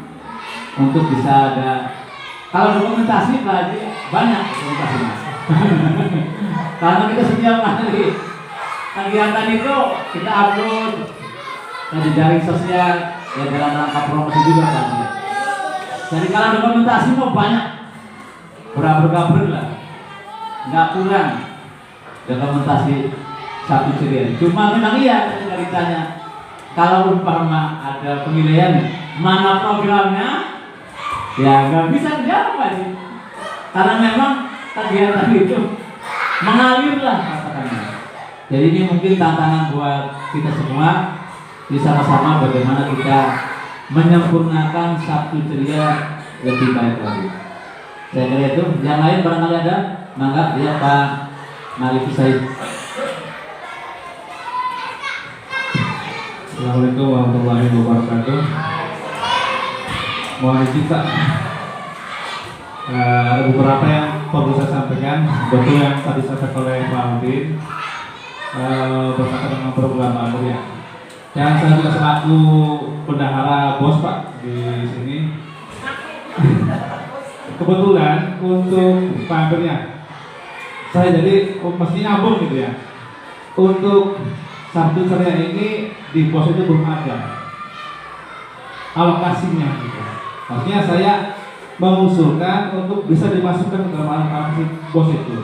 untuk bisa ada, kalau dokumentasi berarti banyak dokumentasinya. Karena kita setiap kali kegiatan itu kita upload di jaring sosial ya dalam rangka promosi juga kan. Jadi kalau dokumentasi mau banyak, berabur-abur lah, nggak kurang dokumentasi Sabtu Ceria. Cuma memang iya ketika ditanya, kalau umpama ada penilaian mana programnya, ya nggak bisa dijawab lagi. Karena memang kegiatan itu mengalir lah katakannya. Jadi ini mungkin tantangan buat kita semua, bisa sama-sama bagaimana kita menyempurnakan Sabtu Ceria lebih baik lagi. Saya kira itu. Yang lain barangkali ada, mangga ya Pak Malik Said. Assalamualaikum warahmatullahi wabarakatuh. Mohon izin Pak, ada beberapa yang perlu saya sampaikan, betul yang tadi disampaikan oleh Pak Udin berkaitan dengan program baru ya. Yang saya juga selaku bendahara BOS Pak di sini. Kebetulan untuk Pak Amirnya, saya jadi mesti nyambung gitu ya. Untuk Sabtu Ceria ini di BOS itu belum ada alokasinya gitu. Maksudnya saya mengusulkan untuk bisa dimasukkan ke dalam alokasi BOS itu.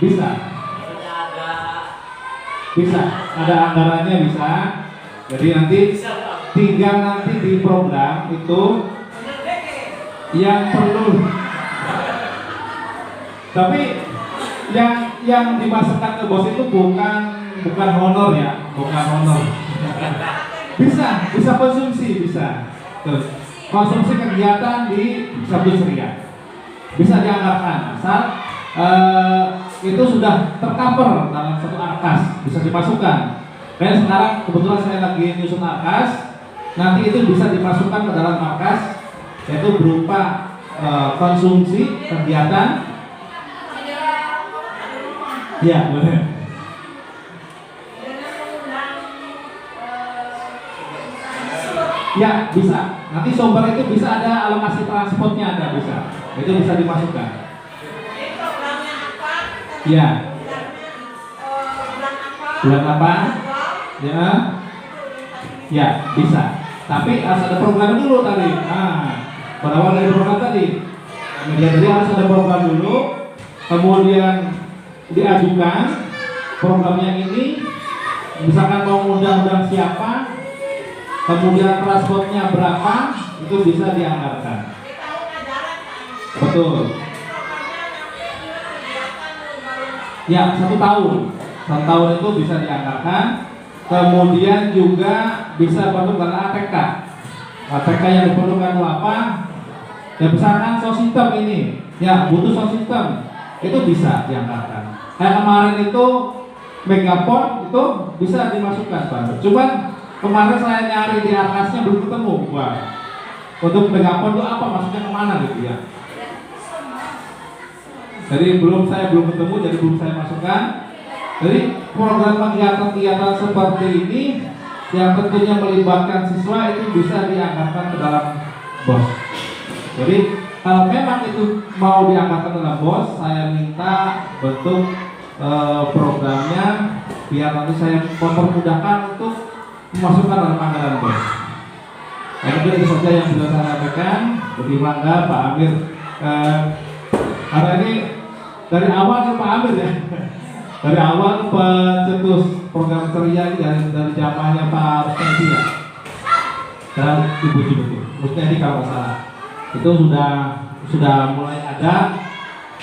Bisa. Bisa, ada anggarannya bisa. Jadi nanti tinggal nanti di program itu yang perlu. Tapi yang dimasukkan ke BOS itu bukan honor ya, bukan honor. Bisa konsumsi, bisa. Terus, konsumsi kegiatan di Sabtu Ceria bisa dianggarkan asal itu sudah tercover dalam satu arkas, bisa dimasukkan. Dan sekarang kebetulan saya lagi nyusun arkas, nanti itu bisa dimasukkan ke dalam arkas, yaitu berupa konsumsi kegiatan. Ya, boleh. Ya, bisa. Nanti sumber itu bisa ada alokasi transportnya ada bisa. Itu bisa dimasukkan. Ya. Bulan apa? Ya. Ya, bisa. Tapi harus ada program dulu tadi. Berawal dari program tadi. Jadi harus ada program dulu, kemudian diajukan programnya ini, misalkan mau undang-undang siapa, kemudian transportnya berapa, itu bisa dianggarkan. Betul. Ya, 1 tahun. 1 tahun itu bisa dianggarkan. Kemudian juga bisa bentuk dengan ATK. ATK yang diperlukan apa? Ya misalkan sositem ini, ya butuh sositem, itu bisa dianggarkan. Kayak kemarin itu Megapon itu bisa dimasukkan, Pak. Cuman kemarin saya nyari di atasnya belum ketemu, Pak. Untuk Megapon itu apa maksudnya, kemana gitu ya? Jadi saya belum ketemu, jadi belum saya masukkan. Jadi program kegiatan-kegiatan seperti ini yang tentunya melibatkan siswa itu bisa dianggarkan ke dalam BOS. Jadi kalau memang itu mau dianggarkan ke dalam BOS, saya minta bentuk programnya biar nanti saya mempermudahkan untuk memasukkan dalam anggaran BOS. Mungkin itu saja yang sudah saya sampaikan. Lebih mangga Pak Amir. Karena ini dari awal kan Pak Amir ya. Dari awal pencetus program ceria ini dari zamannya Pak Rusdi ya. Dan Ibu Juti, Rusdi kalau nggak salah. Itu sudah mulai ada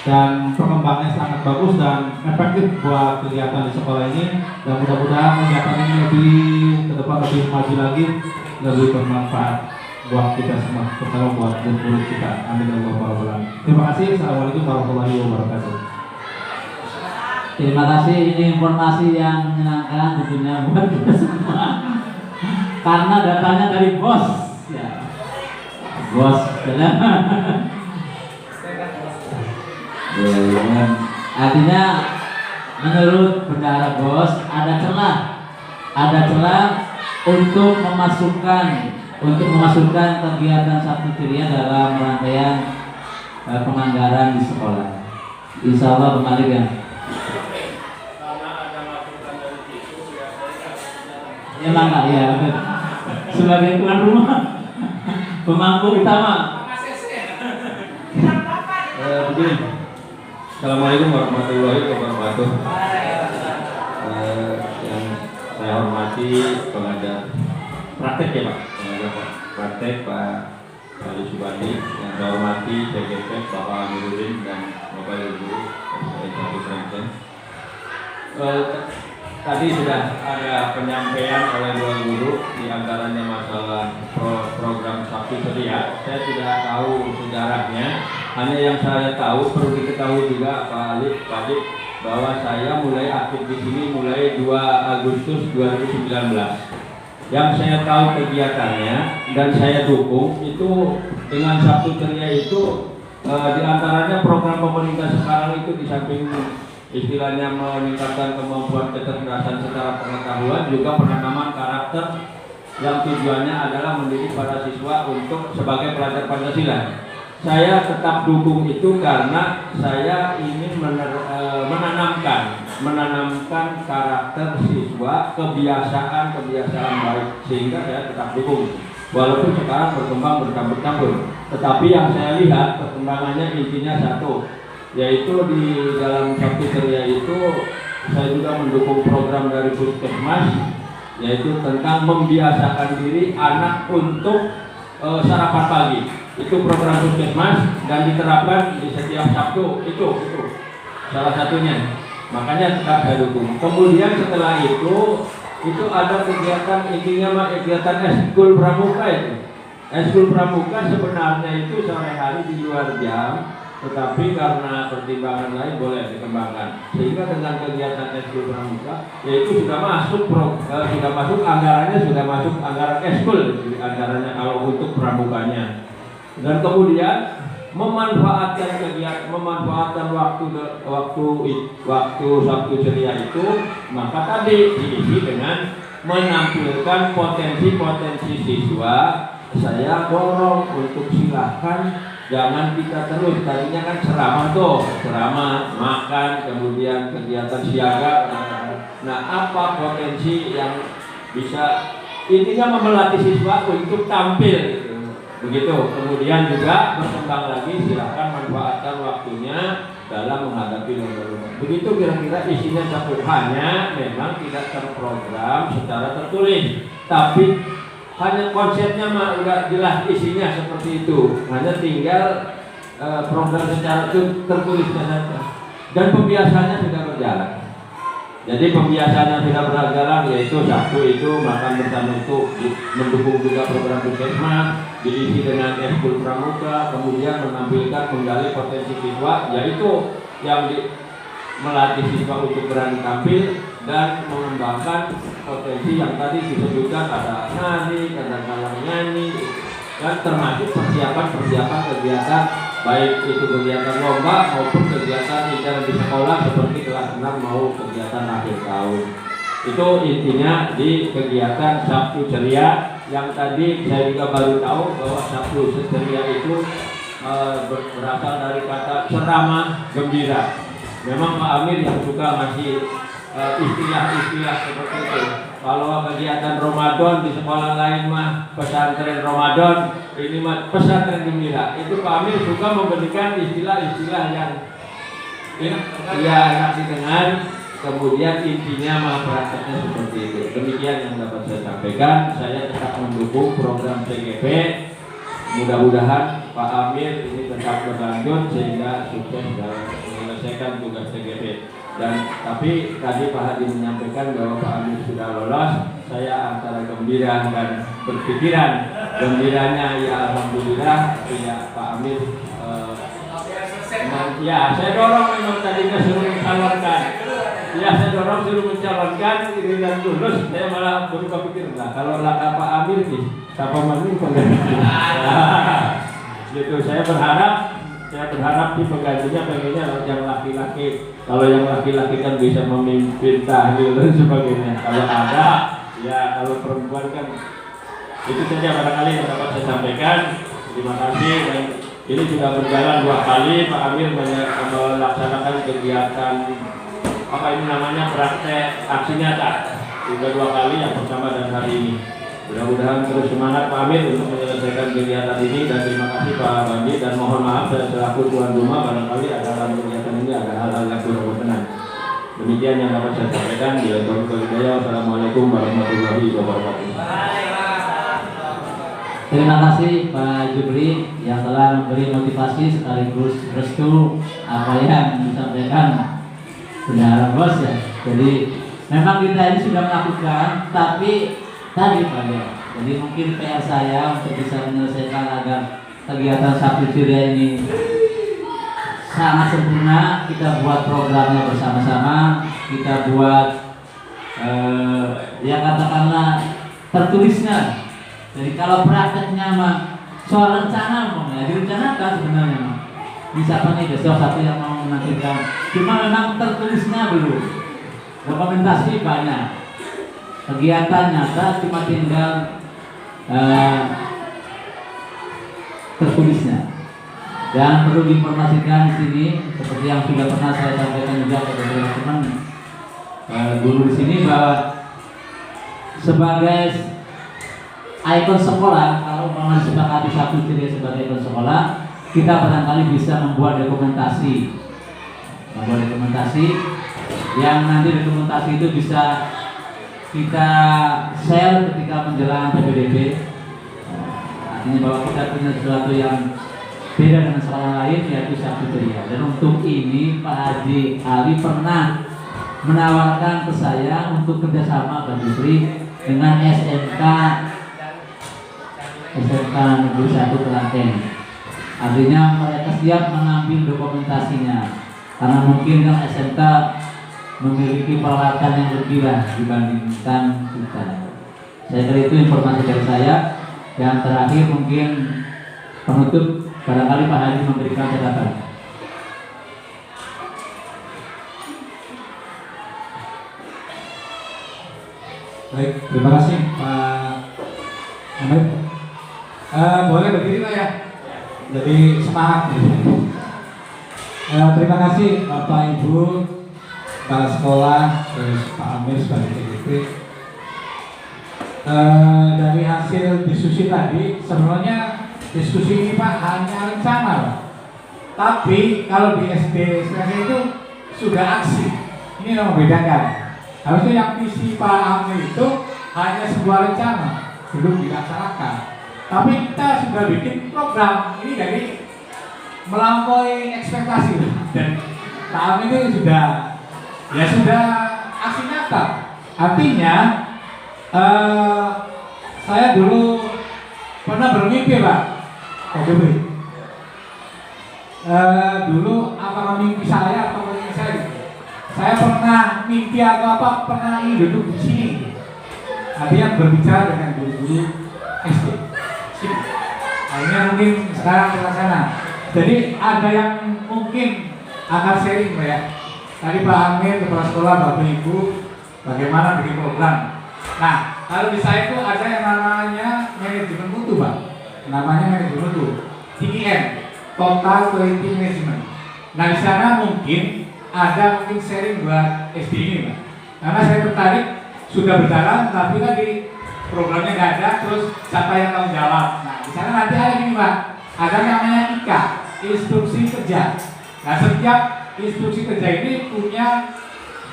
dan perkembangannya sangat bagus dan efektif buat kegiatan di sekolah ini, dan mudah-mudahan kegiatan ini lebih ke depan lebih maju lagi, lebih bermanfaat buat kita semua, terutama buat guru kita. Amin ya rabbal alamin. Terima kasih. Assalamualaikum warahmatullahi wabarakatuh. Terima kasih, ini informasi yang menyenangkan tentunya buat kita semua. Karena datanya dari BOS ya. BOS artinya menurut bendahara BOS ada celah untuk memasukkan kegiatan Sabtu Ceria dalam rangkaian penganggaran di sekolah. Insya Allah kembali kan. Ya mangga ya, sebagai tuan rumah, pemangku utama. Begini, Assalamualaikum warahmatullahi wabarakatuh. Yang saya hormati pengajar praktek ya Pak, pengajar praktek Pak Ali Subandi. Yang saya hormati CGP Bapak Amiruddin dan Bapak Ibu Presiden. Tadi sudah ada penyampaian oleh dua guru di antaranya masalah program Sabtu Ceria. Saya tidak tahu sejarahnya. Hanya yang saya tahu, perlu diketahui juga Pak Ali, bahwa saya mulai aktif di sini mulai 2 Agustus 2019. Yang saya tahu kegiatannya dan saya dukung itu dengan Sabtu Ceria itu Di antaranya program pemerintah sekarang itu di samping istilahnya meningkatkan kemampuan kecerdasan secara pengetahuan, juga penanaman karakter yang tujuannya adalah mendidik para siswa untuk sebagai pelajar Pancasila. Saya tetap dukung itu karena saya ingin menanamkan karakter siswa, kebiasaan baik, sehingga saya tetap dukung. Walaupun sekarang berkembang bercampur-campur, tetapi yang saya lihat perkembangannya intinya satu, yaitu di dalam Sabtu Ceria itu saya juga mendukung program dari Puskesmas, yaitu tentang membiasakan diri anak untuk sarapan pagi. Itu program Puskesmas dan diterapkan di setiap Sabtu, itu salah satunya. Makanya tetap saya dukung. Kemudian setelah itu ada kegiatan, intinya kegiatan eskul pramuka itu. Eskul pramuka sebenarnya itu sore hari di luar jam, tetapi karena pertimbangan lain boleh dikembangkan. Sehingga dengan kegiatan eskul pramuka, yaitu sudah masuk anggarannya, sudah masuk anggaran eskul anggarannya kalau untuk pramukanya. Dan kemudian memanfaatkan waktu Sabtu Ceria itu, maka tadi diisi dengan menampilkan potensi siswa. Saya dorong untuk silahkan, jangan kita terus, tadinya kan ceramah makan, kemudian kegiatan siaga. Nah, apa potensi yang bisa, intinya memelatih siswa untuk tampil gitu. Begitu. Kemudian juga berkembang lagi, silahkan manfaatkan waktunya dalam menghadapi lomba-lomba. Begitu kira-kira isinya satu, hanya memang tidak terprogram secara tertulis, tapi hanya konsepnya mah udah jelas isinya seperti itu, hanya tinggal program secara tertulisnya saja. Dan pembiasaannya sudah berjalan. Jadi pembiasaannya sudah berjalan, yaitu Sabtu itu makan bersama, itu mendukung juga program Puskesmas, diisi dengan eskul pramuka, kemudian menampilkan menggali potensi siswa, yaitu yang melatih siswa untuk berani tampil dan mengembangkan potensi yang tadi disebutkan, ada nari, kadang-kadang nyanyi, dan termasuk persiapan kegiatan, baik itu kegiatan lomba maupun kegiatan di sekolah seperti kelas 6 mau kegiatan akhir tahun. Itu intinya di kegiatan Sabtu Ceria, yang tadi saya juga baru tahu bahwa Sabtu Ceria itu berasal dari kata ceramah gembira. Memang Pak Amir yang suka masih istilah-istilah seperti itu. Kalau kegiatan Ramadan di sekolah lain mah pesantren Ramadan, ini mah pesantren gembira. Itu Pak Amir suka memberikan istilah-istilah yang enak didengar. Kemudian intinya mah prakteknya seperti itu. Demikian yang dapat saya sampaikan. Saya tetap mendukung program CGP. Mudah-mudahan Pak Amir ini tetap berlanjut sehingga sukses dalam menyelesaikan tugas CGP. Dan tapi tadi Pak Hadi menyampaikan bahwa Pak Amir sudah lolos. Saya antara gembira dan berpikiran. Gembiranya ya alhamdulillah, ya Pak Amir ya saya dorong memang tadinya suruh mencalonkan. Ya saya dorong suruh mencalonkan ini dan lulus. Saya malah baru kepikir, nah kalau Pak Amir nih siapa mandi pengganti. Gitu, saya berharap di penggantinya pengennya yang laki-laki. Kalau yang laki-laki kan bisa memimpin tahlil dan sebagainya. Kalau ada, ya kalau perempuan kan itu saja barangkali yang dapat saya sampaikan. Terima kasih. Dan ini sudah berjalan 2 kali Pak Amir melaksanakan kegiatan apa ini namanya praktek aksi nyata. Sudah 2 kali, yang pertama dan hari ini. Mudah-mudahan terus semangat Pak Amir untuk menyelesaikan kegiatan ini, dan terima kasih Pak Bandi, dan mohon maaf saya selaku tuan rumah barangkali dalam kegiatan ini ada hal-hal yang kurang berkenan. Demikian yang dapat saya sampaikan. Wassalamualaikum warahmatullahi wabarakatuh. Terima kasih Pak Jubri yang telah memberi motivasi sekaligus restu apa yang disampaikan Bendahara Bos ya. Jadi memang kita ini sudah melakukan, tapi tadi Pak ya. Jadi mungkin PR saya untuk bisa menyelesaikan agar kegiatan Sabtu Ceria ini sangat sempurna. Kita buat programnya bersama-sama, kita buat ya katakanlah tertulisnya. Jadi kalau prakteknya mah soal rencana direncanakan sebenarnya mah. bisa apa nih besok satu yang mau menampilkan. Cuma memang tertulisnya belum. Dokumentasi banyak. Kegiatan nyata cuma tinggal tertulisnya. Dan perlu diinformasikan di sini seperti yang sudah pernah saya sampaikan juga kepada teman-teman guru di sini bahwa sebagai ikon sekolah, kalau mau disepakati satu ciri sebagai ikon sekolah, kita barangkali bisa membuat dokumentasi yang nanti dokumentasi itu bisa kita share ketika menjelang PPDB. Artinya bahwa kita punya sesuatu yang beda dengan sekolah lain, yaitu Sakti Ceria. Dan untuk ini Pak Haji Ali pernah menawarkan ke saya untuk kerjasama Pak Yusri dengan SMK Negeri 1 Klaten. Artinya mereka siap mengambil dokumentasinya karena mungkin kan SMK memiliki peralatan yang lebih lah dibandingkan kita. Saya kira itu informasi dari saya. Yang terakhir mungkin penutup, barangkali Pak Haji memberikan catatan. Baik, terima kasih Pak Ahmed. Boleh berdiri lah ya, jadi semangat. Terima kasih Bapak Ibu, Kepala Sekolah, terus Pak Amir sebagai PDP. Dari hasil diskusi tadi, sebenarnya diskusi ini Pak hanya rencana Pak. Tapi kalau di SD itu sudah aksi. Ini yang membedakan. Harusnya yang visi Pak Amir itu hanya sebuah rencana, belum dilaksanakan. Tapi kita sudah bikin program ini dari melampaui ekspektasi, dan Pak Amir ini sudah aksi nyata. Artinya saya dulu pernah bermimpi Pak, dulu apa mimpi saya atau mimpi saya pernah mimpi atau apa pernah ingin duduk di sini. Artinya berbicara dengan guru-guru SD. Akhirnya mungkin sekarang terlaksana. Jadi ada yang mungkin akan sharing Pak ya. Tadi Pak Amir, Kepala Sekolah, Bapak Ibu, bagaimana bikin program. Nah, kalau di saya itu ada yang namanya manajemen mutu Pak. Namanya manajemen mutu, TQM, Total Quality Management. Nah di sana mungkin ada sharing buat SD ini Pak. Karena saya tertarik, sudah berjalan, tapi tadi programnya nggak ada, terus siapa yang tanggung jawab. Nah di sana nanti ada gini Pak, ada namanya IKA, instruksi kerja. Nah setiap instruksi kerja ini punya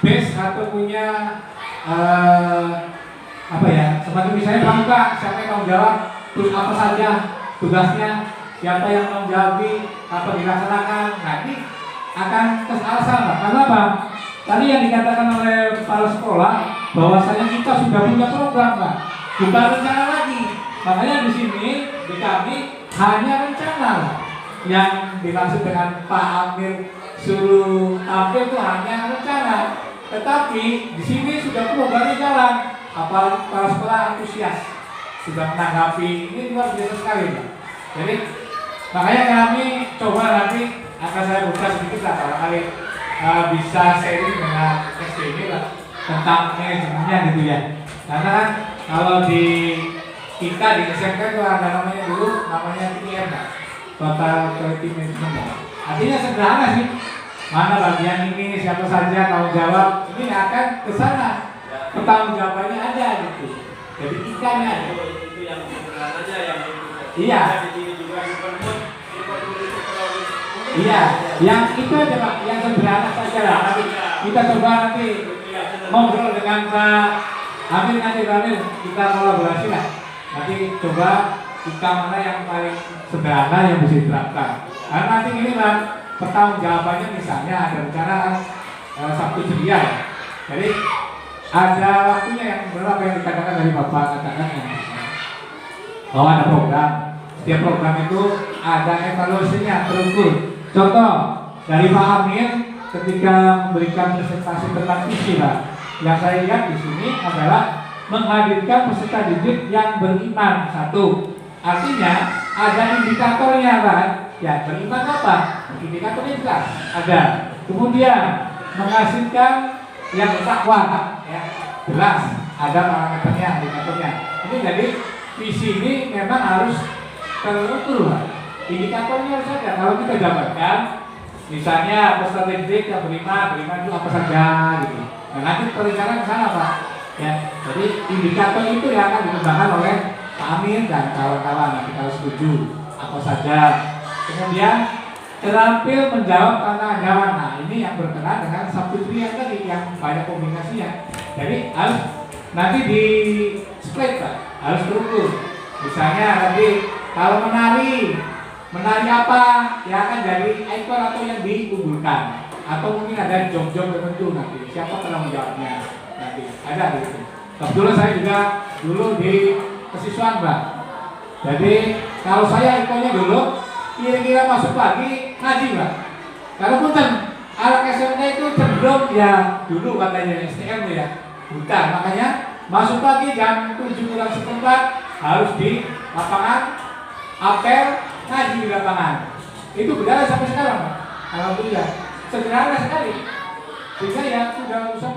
base atau punya semacam misalnya pramuka, siapa yang tanggung jawab, terus apa saja tugasnya, siapa yang tanggung jawab, apa dilaksanakan. Nah ini akan kesalahan Pak. Karena apa? Tadi yang dikatakan oleh kepala sekolah bahwasanya kita sudah punya program Pak, bukan rencana lagi. Makanya di sini di kami hanya rencana. Yang dimaksud dengan Pak Amir suruh tampil itu hanya rencana. Tetapi di sini sudah programnya jalan. Apalagi kepala sekolah antusias sudah menanggapi, ini luar biasa sekali Pak. Jadi makanya kami coba nanti akan saya buka sedikit lah barangkali bisa sharing dengan SDB lah tentang manajemennya gitu ya. Karena kan kalau di kita di SMK itu ada namanya dulu namanya TQM Pak, Total Quality Management. Artinya sederhana sih, mana bagian ini siapa saja tanggung jawab, ini akan ke sana. Pertanggung jawabannya ada gitu. Jadi ikannya ada. Itu yang sederhana aja yang iya. Iya, yang itu aja Pak, yang sederhana saja lah. Nanti kita coba nanti ngobrol dengan Pak Amir nanti Pak Amir, kita kolaborasi lah. Nanti coba ikan mana yang paling sederhana yang bisa diterapkan. Karena nanti ini Pak, pertanggung jawabannya misalnya ada rencana Sabtu Ceria ya. Jadi ada waktunya yang berapa yang dikatakan dari Bapak katakan ya. Oh ada program, setiap program itu ada evaluasinya terukur. Contoh dari Pak Amir ketika memberikan presentasi tentang visi Pak, yang saya lihat di sini adalah menghadirkan peserta didik yang beriman satu. Artinya ada indikatornya Pak. Ya, beriman apa? Indikatornya jelas ada. Kemudian menghasilkan yang takwa, ya jelas ada parameternya, indikatornya. Ini jadi visi ini memang harus terukur, Pak. Indikatornya harus ada. Kalau kita jabarkan, misalnya peserta didik yang beriman itu apa saja gitu. Nah, nanti perencanaan ke sana, Pak. Ya, jadi indikator itu yang akan dikembangkan oleh Pak Amin dan kawan-kawan. Nanti kalau setuju apa saja. Kemudian terampil menjawab tantangan zaman. Nah, ini yang berkenaan dengan subfitrian tadi yang banyak kombinasinya. Jadi harus nanti di split, Pak. Harus terukur. Misalnya nanti kalau menari apa yang akan jadi ikon atau yang diunggulkan, atau mungkin ada job-job tertentu nanti siapa penanggung jawabnya nanti ada gitu. Kebetulan saya juga dulu di kesiswaan, Mbak. Jadi kalau saya ikonnya dulu kira-kira masuk pagi ngaji, Mbak. Kalau punten anak SMK itu cenderung ya dulu katanya STM ya bukan, makanya masuk pagi jam 7:04 harus di lapangan apel ngaji di lapangan. Itu berjalan sampai sekarang, Pak. Alhamdulillah sederhana sekali sehingga ya sudah usah